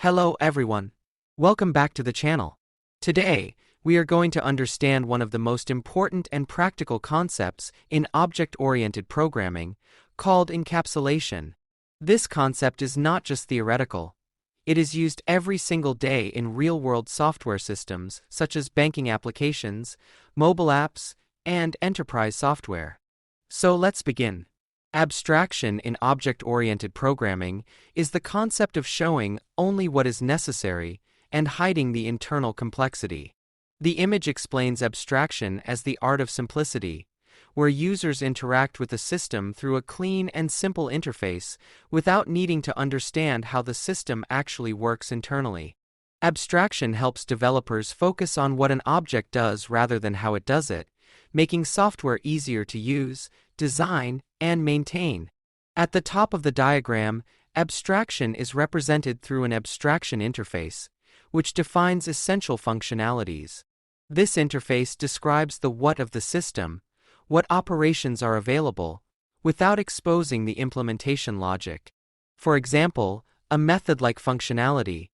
Hello everyone. Welcome back to the channel. Today, we are going to understand one of the most important and practical concepts in object-oriented programming, called encapsulation. This concept is not just theoretical. It is used every single day in real-world software systems such as banking applications, mobile apps, and enterprise software. So let's begin. Abstraction in object-oriented programming is the concept of showing only what is necessary and hiding the internal complexity. The image explains abstraction as the art of simplicity, where users interact with the system through a clean and simple interface without needing to understand how the system actually works internally. Abstraction helps developers focus on what an object does rather than how it does it, making software easier to use, design, and maintain. At the top of the diagram, abstraction is represented through an abstraction interface, which defines essential functionalities. This interface describes the what of the system, what operations are available, without exposing the implementation logic. For example, a method-like functionality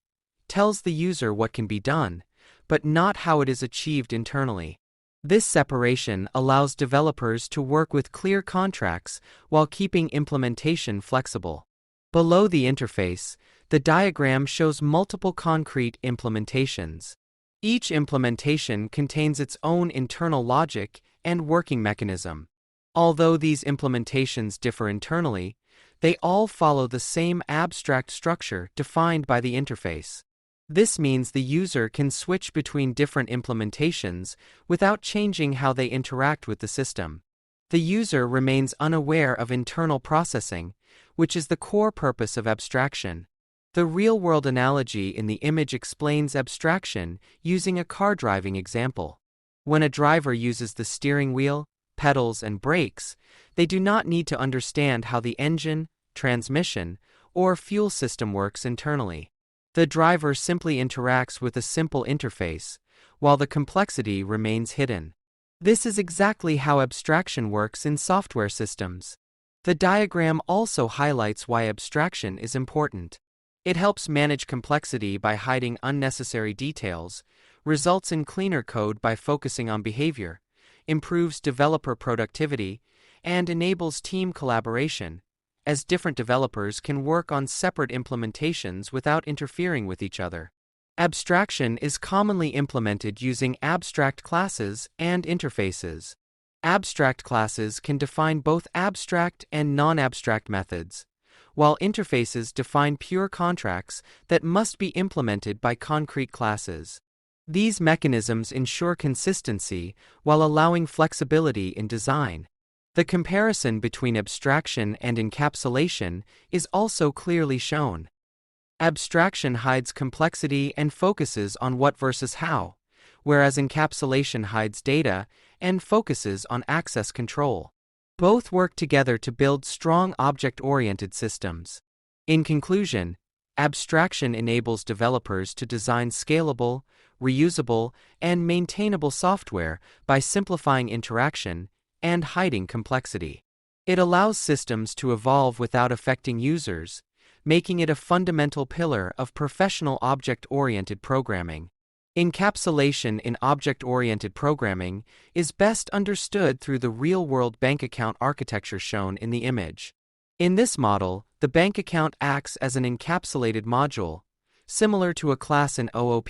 tells the user what can be done, but not how it is achieved internally. This separation allows developers to work with clear contracts while keeping implementation flexible. Below the interface, the diagram shows multiple concrete implementations. Each implementation contains its own internal logic and working mechanism. Although these implementations differ internally, they all follow the same abstract structure defined by the interface. This means the user can switch between different implementations without changing how they interact with the system. The user remains unaware of internal processing, which is the core purpose of abstraction. The real-world analogy in the image explains abstraction using a car driving example. When a driver uses the steering wheel, pedals, and brakes, they do not need to understand how the engine, transmission, or fuel system works internally. The driver simply interacts with a simple interface, while the complexity remains hidden. This is exactly how abstraction works in software systems. The diagram also highlights why abstraction is important. It helps manage complexity by hiding unnecessary details, results in cleaner code by focusing on behavior, improves developer productivity, and enables team collaboration, as different developers can work on separate implementations without interfering with each other. Abstraction is commonly implemented using abstract classes and interfaces. Abstract classes can define both abstract and non-abstract methods, while interfaces define pure contracts that must be implemented by concrete classes. These mechanisms ensure consistency while allowing flexibility in design. The comparison between abstraction and encapsulation is also clearly shown. Abstraction hides complexity and focuses on what versus how, whereas encapsulation hides data and focuses on access control. Both work together to build strong object-oriented systems. In conclusion, abstraction enables developers to design scalable, reusable, and maintainable software by simplifying interaction and hiding complexity. It allows systems to evolve without affecting users, making it a fundamental pillar of professional object-oriented programming. Encapsulation in object-oriented programming is best understood through the real-world bank account architecture shown in the image. In this model, the bank account acts as an encapsulated module, similar to a class in OOP,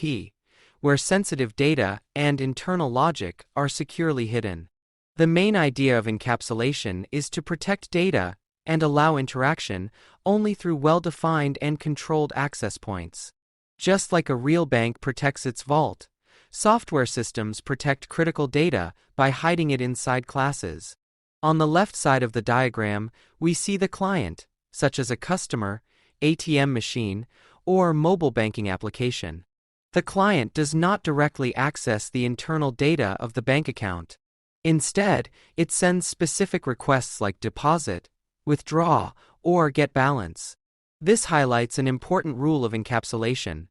where sensitive data and internal logic are securely hidden. The main idea of encapsulation is to protect data and allow interaction only through well-defined and controlled access points. Just like a real bank protects its vault, software systems protect critical data by hiding it inside classes. On the left side of the diagram, we see the client, such as a customer, ATM machine, or mobile banking application. The client does not directly access the internal data of the bank account. Instead, it sends specific requests like deposit, withdraw, or get balance. This highlights an important rule of encapsulation.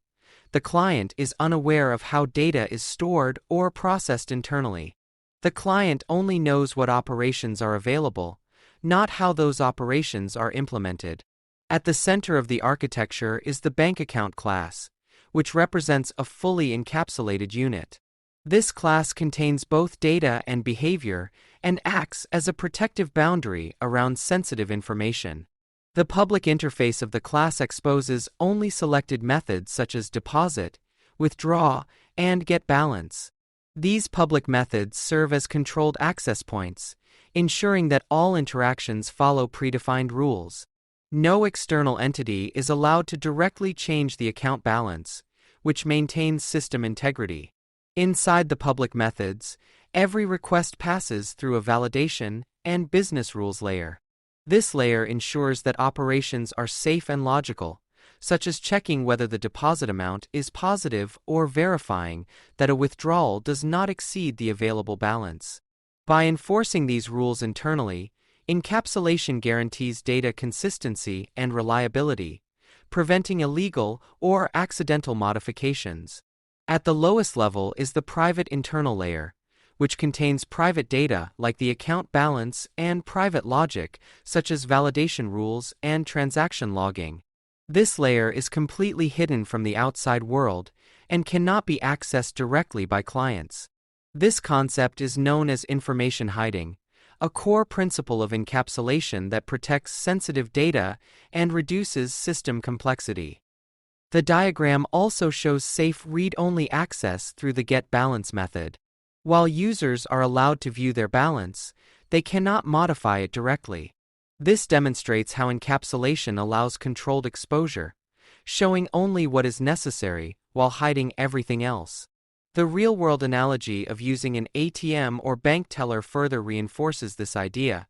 The client is unaware of how data is stored or processed internally. The client only knows what operations are available, not how those operations are implemented. At the center of the architecture is the bank account class, which represents a fully encapsulated unit. This class contains both data and behavior and acts as a protective boundary around sensitive information. The public interface of the class exposes only selected methods such as deposit, withdraw, and get balance. These public methods serve as controlled access points, ensuring that all interactions follow predefined rules. No external entity is allowed to directly change the account balance, which maintains system integrity. Inside the public methods, every request passes through a validation and business rules layer. This layer ensures that operations are safe and logical, such as checking whether the deposit amount is positive or verifying that a withdrawal does not exceed the available balance. By enforcing these rules internally, encapsulation guarantees data consistency and reliability, preventing illegal or accidental modifications. At the lowest level is the private internal layer, which contains private data like the account balance and private logic such as validation rules and transaction logging. This layer is completely hidden from the outside world and cannot be accessed directly by clients. This concept is known as information hiding, a core principle of encapsulation that protects sensitive data and reduces system complexity. The diagram also shows safe read-only access through the getBalance method. While users are allowed to view their balance, they cannot modify it directly. This demonstrates how encapsulation allows controlled exposure, showing only what is necessary while hiding everything else. The real-world analogy of using an ATM or bank teller further reinforces this idea,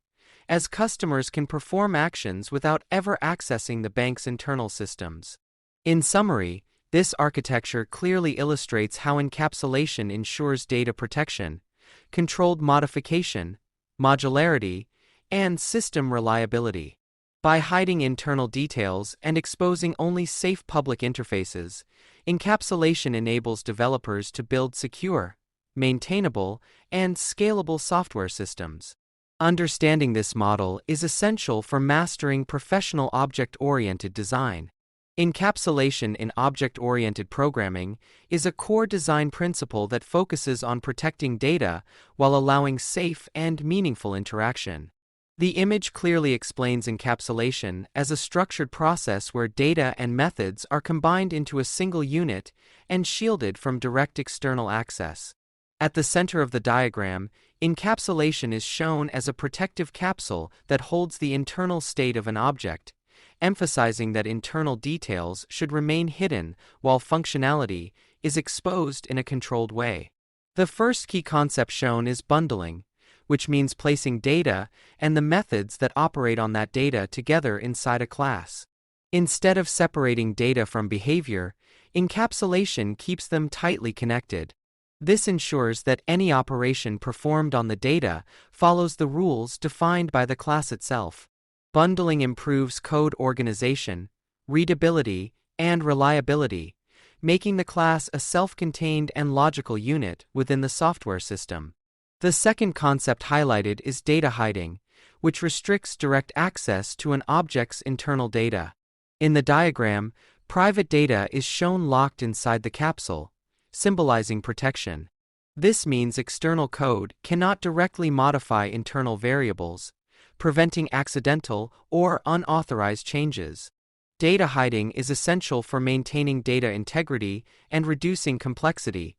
as customers can perform actions without ever accessing the bank's internal systems. In summary, this architecture clearly illustrates how encapsulation ensures data protection, controlled modification, modularity, and system reliability. By hiding internal details and exposing only safe public interfaces, encapsulation enables developers to build secure, maintainable, and scalable software systems. Understanding this model is essential for mastering professional object-oriented design. Encapsulation in object-oriented programming is a core design principle that focuses on protecting data while allowing safe and meaningful interaction. The image clearly explains encapsulation as a structured process where data and methods are combined into a single unit and shielded from direct external access. At the center of the diagram, encapsulation is shown as a protective capsule that holds the internal state of an object, emphasizing that internal details should remain hidden while functionality is exposed in a controlled way. The first key concept shown is bundling, which means placing data and the methods that operate on that data together inside a class. Instead of separating data from behavior, encapsulation keeps them tightly connected. This ensures that any operation performed on the data follows the rules defined by the class itself. Bundling improves code organization, readability, and reliability, making the class a self-contained and logical unit within the software system. The second concept highlighted is data hiding, which restricts direct access to an object's internal data. In the diagram, private data is shown locked inside the capsule, symbolizing protection. This means external code cannot directly modify internal variables, preventing accidental or unauthorized changes. Data hiding is essential for maintaining data integrity and reducing complexity,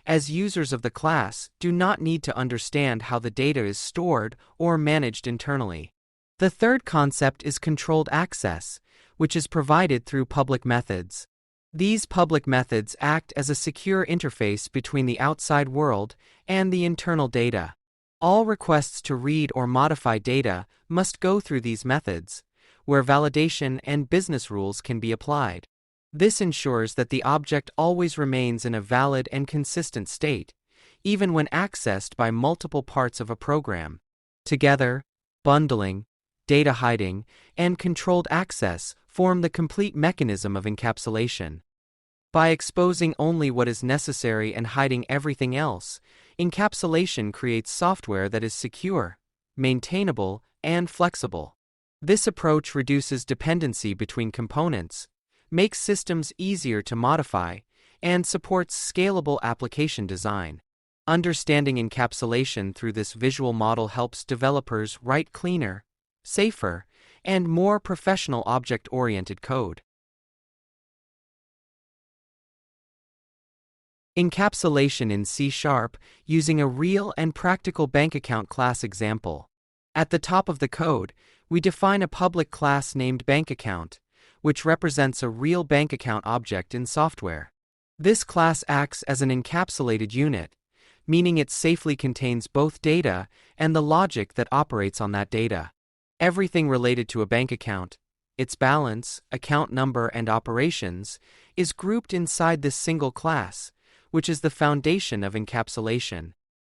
as users of the class do not need to understand how the data is stored or managed internally. The third concept is controlled access, which is provided through public methods. These public methods act as a secure interface between the outside world and the internal data. All requests to read or modify data must go through these methods, where validation and business rules can be applied. This ensures that the object always remains in a valid and consistent state, even when accessed by multiple parts of a program. Together, bundling, data hiding, and controlled access form the complete mechanism of encapsulation. By exposing only what is necessary and hiding everything else, encapsulation creates software that is secure, maintainable, and flexible. This approach reduces dependency between components, makes systems easier to modify, and supports scalable application design. Understanding encapsulation through this visual model helps developers write cleaner, safer, and more professional object-oriented code. Encapsulation in C# using a real and practical bank account class example. At the top of the code, we define a public class named bankaccount, which represents a real bank account object in software. This class acts as an encapsulated unit, meaning it safely contains both data and the logic that operates on that data. Everything related to a bank account, its balance, account number, and operations, is grouped inside this single class, which is the foundation of encapsulation.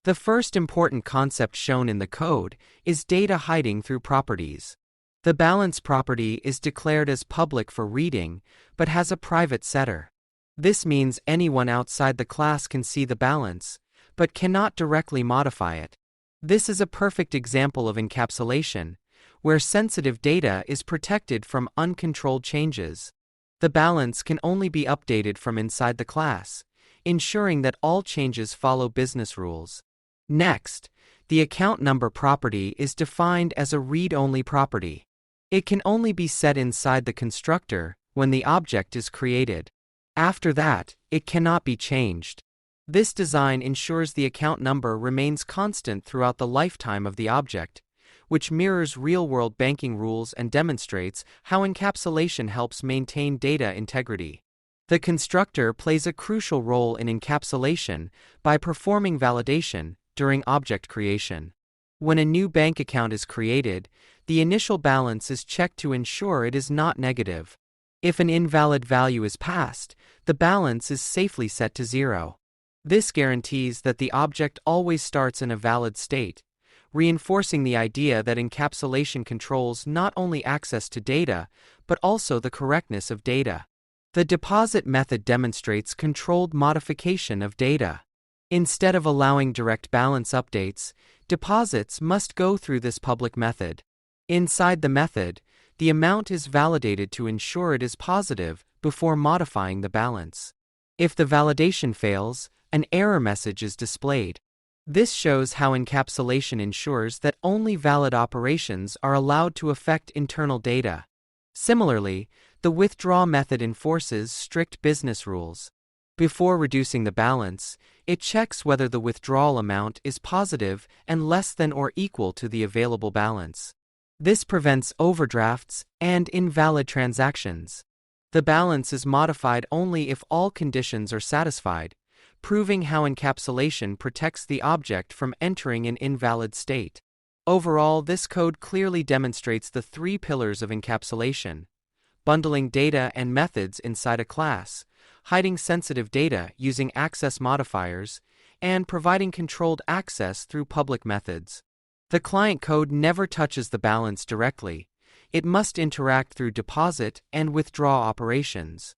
The first important concept shown in the code is data hiding through properties. The balance property is declared as public for reading, but has a private setter. This means anyone outside the class can see the balance, but cannot directly modify it. This is a perfect example of encapsulation, where sensitive data is protected from uncontrolled changes. The balance can only be updated from inside the class, ensuring that all changes follow business rules. Next, the account number property is defined as a read-only property. It can only be set inside the constructor when the object is created. After that, it cannot be changed. This design ensures the account number remains constant throughout the lifetime of the object, which mirrors real-world banking rules and demonstrates how encapsulation helps maintain data integrity. The constructor plays a crucial role in encapsulation by performing validation during object creation. When a new bank account is created, the initial balance is checked to ensure it is not negative. If an invalid value is passed, the balance is safely set to 0. This guarantees that the object always starts in a valid state, reinforcing the idea that encapsulation controls not only access to data, but also the correctness of data. The deposit method demonstrates controlled modification of data. Instead of allowing direct balance updates, deposits must go through this public method. Inside the method, the amount is validated to ensure it is positive before modifying the balance. If the validation fails, an error message is displayed. This shows how encapsulation ensures that only valid operations are allowed to affect internal data. Similarly, the withdraw method enforces strict business rules. Before reducing the balance, it checks whether the withdrawal amount is positive and less than or equal to the available balance. This prevents overdrafts and invalid transactions. The balance is modified only if all conditions are satisfied, proving how encapsulation protects the object from entering an invalid state. Overall, this code clearly demonstrates the 3 pillars of encapsulation: bundling data and methods inside a class, hiding sensitive data using access modifiers, and providing controlled access through public methods. The client code never touches the balance directly. It must interact through deposit and withdraw operations.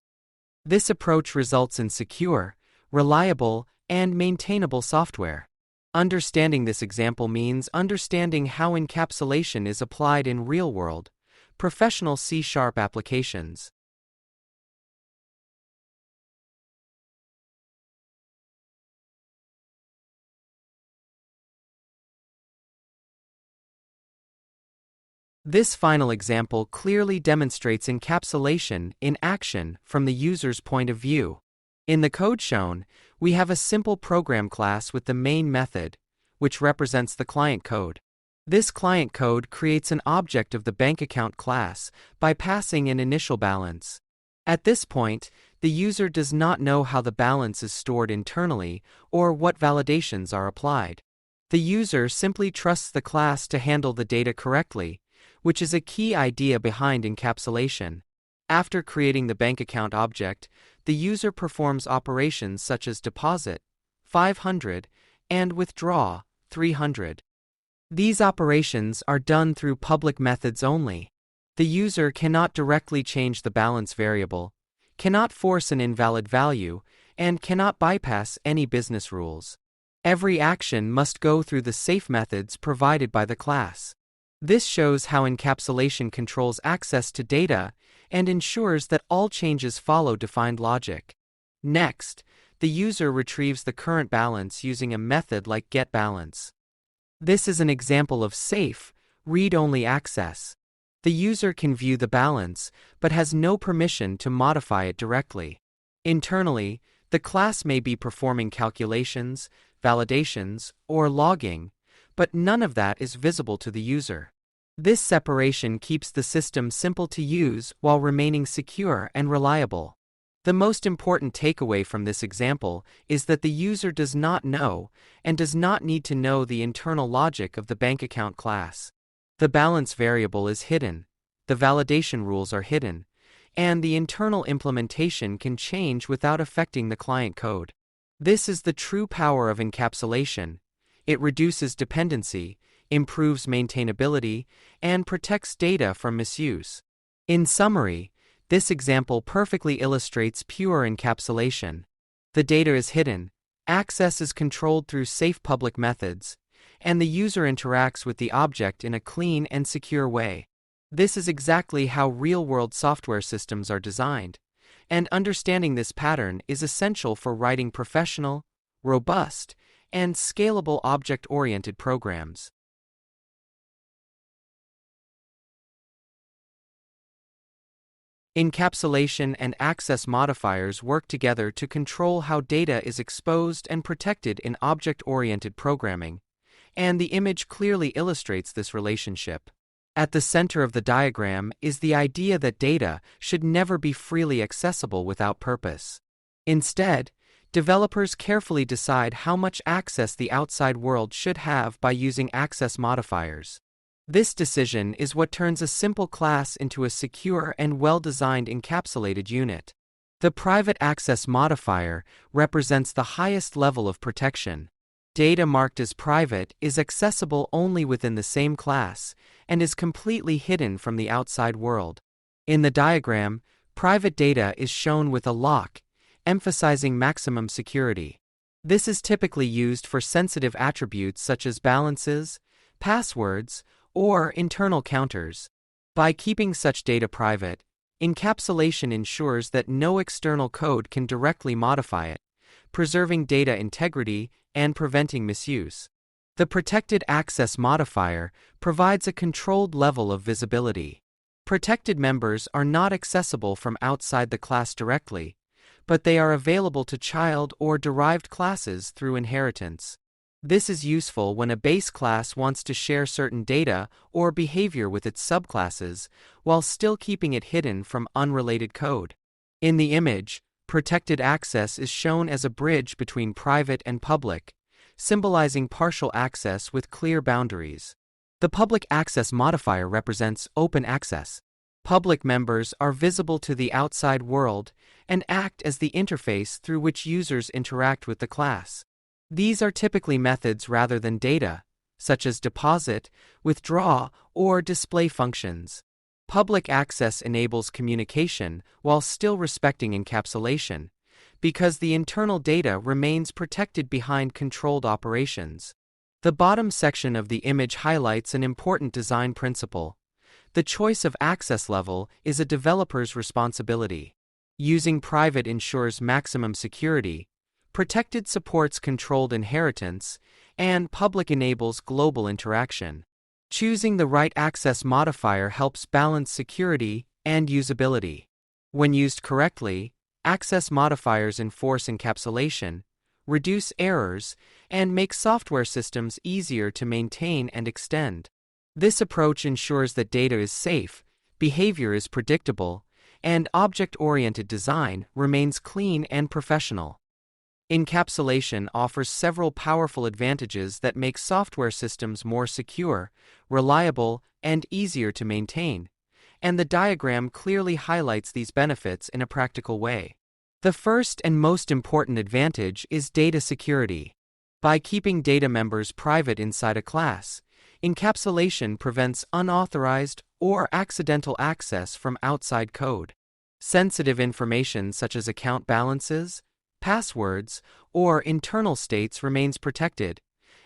This approach results in secure, reliable, and maintainable software. Understanding this example means understanding how encapsulation is applied in real-world, professional C# applications. This final example clearly demonstrates encapsulation in action from the user's point of view. In the code shown, we have a simple program class with the main method, which represents the client code. This client code creates an object of the bank account class by passing an initial balance. At this point, the user does not know how the balance is stored internally or what validations are applied. The user simply trusts the class to handle the data correctly, which is a key idea behind encapsulation. After creating the bank account object, the user performs operations such as deposit, 500, and withdraw, 300. These operations are done through public methods only. The user cannot directly change the balance variable, cannot force an invalid value, and cannot bypass any business rules. Every action must go through the safe methods provided by the class. This shows how encapsulation controls access to data and ensures that all changes follow defined logic. Next, the user retrieves the current balance using a method like getBalance. This is an example of safe, read-only access. The user can view the balance, but has no permission to modify it directly. Internally, the class may be performing calculations, validations, or logging, but none of that is visible to the user. This separation keeps the system simple to use while remaining secure and reliable. The most important takeaway from this example is that the user does not know and does not need to know the internal logic of the bank account class. The balance variable is hidden, the validation rules are hidden, and the internal implementation can change without affecting the client code. This is the true power of encapsulation. It reduces dependency, improves maintainability, and protects data from misuse. In summary, this example perfectly illustrates pure encapsulation. The data is hidden, access is controlled through safe public methods, and the user interacts with the object in a clean and secure way. This is exactly how real-world software systems are designed, and understanding this pattern is essential for writing professional, robust, and scalable object-oriented programs. Encapsulation and access modifiers work together to control how data is exposed and protected in object-oriented programming, and the image clearly illustrates this relationship. At the center of the diagram is the idea that data should never be freely accessible without purpose. Instead, developers carefully decide how much access the outside world should have by using access modifiers. This decision is what turns a simple class into a secure and well-designed encapsulated unit. The private access modifier represents the highest level of protection. Data marked as private is accessible only within the same class and is completely hidden from the outside world. In the diagram, private data is shown with a lock, emphasizing maximum security. This is typically used for sensitive attributes such as balances, passwords, or internal counters. By keeping such data private, encapsulation ensures that no external code can directly modify it, preserving data integrity and preventing misuse. The protected access modifier provides a controlled level of visibility. Protected members are not accessible from outside the class directly, but they are available to child or derived classes through inheritance. This is useful when a base class wants to share certain data or behavior with its subclasses while still keeping it hidden from unrelated code. In the image, protected access is shown as a bridge between private and public, symbolizing partial access with clear boundaries. The public access modifier represents open access. Public members are visible to the outside world and act as the interface through which users interact with the class. These are typically methods rather than data, such as deposit, withdraw, or display functions. Public access enables communication while still respecting encapsulation, because the internal data remains protected behind controlled operations. The bottom section of the image highlights an important design principle. The choice of access level is a developer's responsibility. Using private ensures maximum security, protected supports controlled inheritance, and public enables global interaction. Choosing the right access modifier helps balance security and usability. When used correctly, access modifiers enforce encapsulation, reduce errors, and make software systems easier to maintain and extend. This approach ensures that data is safe, behavior is predictable, and object-oriented design remains clean and professional. Encapsulation offers several powerful advantages that make software systems more secure, reliable, and easier to maintain, and the diagram clearly highlights these benefits in a practical way. The first and most important advantage is data security. By keeping data members private inside a class, encapsulation prevents unauthorized or accidental access from outside code. Sensitive information such as account balances, passwords, or internal states remains protected,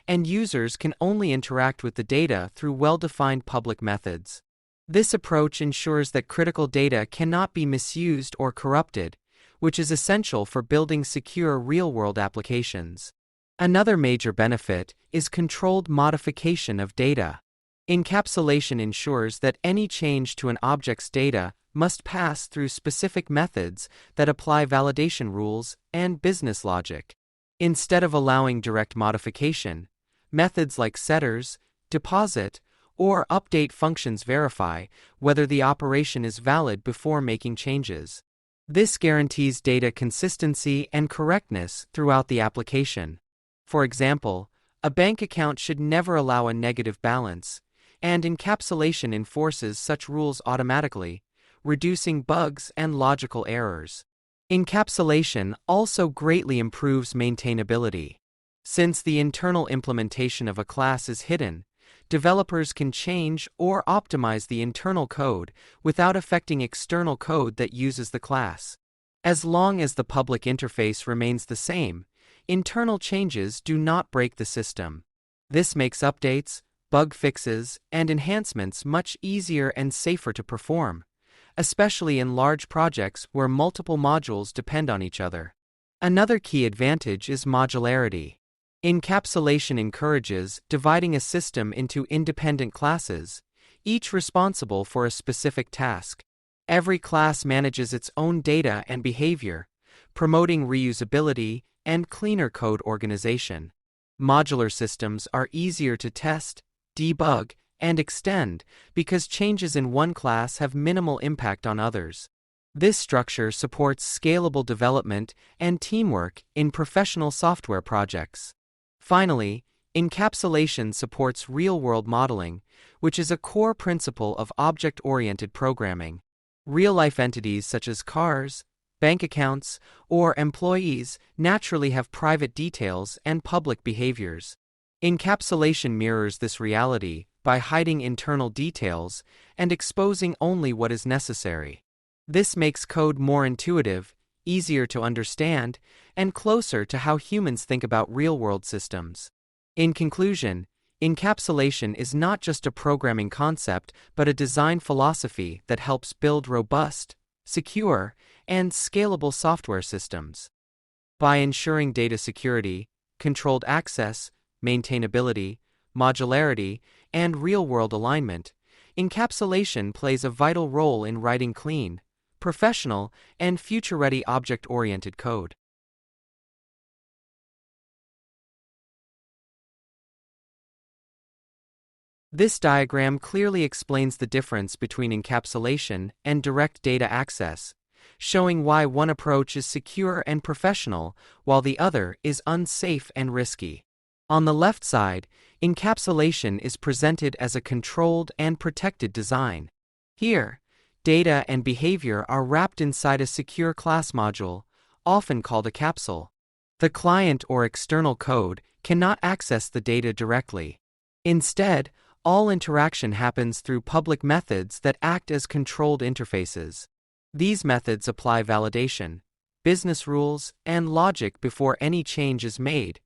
and users can only interact with the data through well-defined public methods. This approach ensures that critical data cannot be misused or corrupted, which is essential for building secure real-world applications. Another major benefit is controlled modification of data. Encapsulation ensures that any change to an object's data must pass through specific methods that apply validation rules and business logic. Instead of allowing direct modification, methods like setters, deposit, or update functions verify whether the operation is valid before making changes. This guarantees data consistency and correctness throughout the application. For example, a bank account should never allow a negative balance, and encapsulation enforces such rules automatically, reducing bugs and logical errors. Encapsulation also greatly improves maintainability. Since the internal implementation of a class is hidden, developers can change or optimize the internal code without affecting external code that uses the class. As long as the public interface remains the same, internal changes do not break the system. This makes updates, bug fixes, and enhancements much easier and safer to perform, especially in large projects where multiple modules depend on each other. Another key advantage is modularity. Encapsulation encourages dividing a system into independent classes, each responsible for a specific task. Every class manages its own data and behavior, promoting reusability and cleaner code organization. Modular systems are easier to test, debug, and extend because changes in one class have minimal impact on others. This structure supports scalable development and teamwork in professional software projects. Finally, encapsulation supports real-world modeling, which is a core principle of object-oriented programming. Real-life entities such as cars, bank accounts, or employees naturally have private details and public behaviors. Encapsulation mirrors this reality by hiding internal details and exposing only what is necessary. This makes code more intuitive, easier to understand, and closer to how humans think about real-world systems. In conclusion, encapsulation is not just a programming concept but a design philosophy that helps build robust, secure, and scalable software systems. By ensuring data security, controlled access, maintainability, modularity, and real-world alignment, encapsulation plays a vital role in writing clean, professional, and future-ready object-oriented code. This diagram clearly explains the difference between encapsulation and direct data access, showing why one approach is secure and professional while the other is unsafe and risky. On the left side, encapsulation is presented as a controlled and protected design. Here, data and behavior are wrapped inside a secure class module, often called a capsule. The client or external code cannot access the data directly. Instead, all interaction happens through public methods that act as controlled interfaces. These methods apply validation, business rules, and logic before any change is made,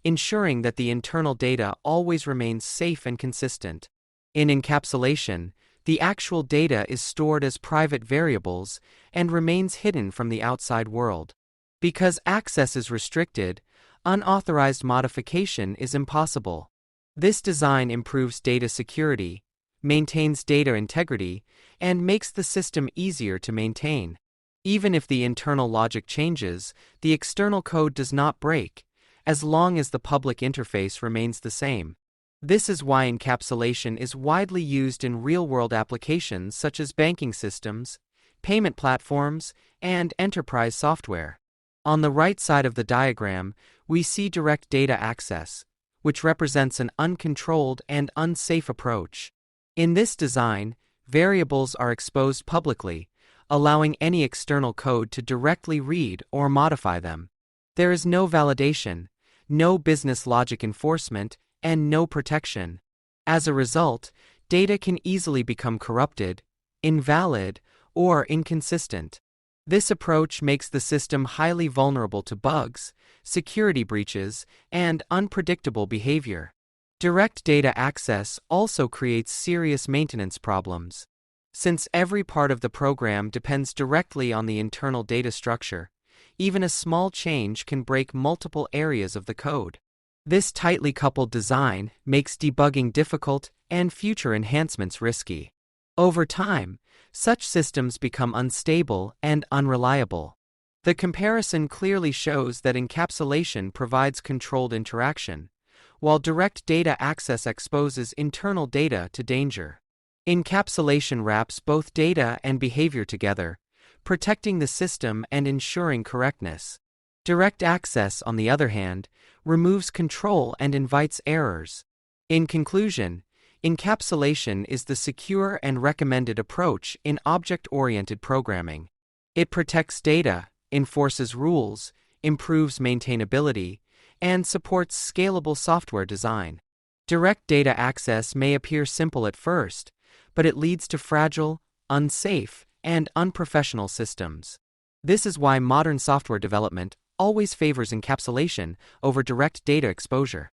ensuring that the internal data always remains safe and consistent. In encapsulation, the actual data is stored as private variables and remains hidden from the outside world. Because access is restricted, unauthorized modification is impossible. This design improves data security, maintains data integrity, and makes the system easier to maintain. Even if the internal logic changes, the external code does not break, as long as the public interface remains the same. This is why encapsulation is widely used in real-world applications such as banking systems, payment platforms, and enterprise software. On the right side of the diagram, we see direct data access, which represents an uncontrolled and unsafe approach. In this design, variables are exposed publicly, allowing any external code to directly read or modify them. There is no validation, no business logic enforcement, and no protection. As a result, data can easily become corrupted, invalid, or inconsistent. This approach makes the system highly vulnerable to bugs, security breaches, and unpredictable behavior. Direct data access also creates serious maintenance problems. Since every part of the program depends directly on the internal data structure, even a small change can break multiple areas of the code. This tightly coupled design makes debugging difficult and future enhancements risky. Over time, such systems become unstable and unreliable. The comparison clearly shows that encapsulation provides controlled interaction, while direct data access exposes internal data to danger. Encapsulation wraps both data and behavior together, protecting the system and ensuring correctness. Direct access, on the other hand, removes control and invites errors. In conclusion, encapsulation is the secure and recommended approach in object-oriented programming. It protects data, enforces rules, improves maintainability, and supports scalable software design. Direct data access may appear simple at first, but it leads to fragile, unsafe, and unprofessional systems. This is why modern software development always favors encapsulation over direct data exposure.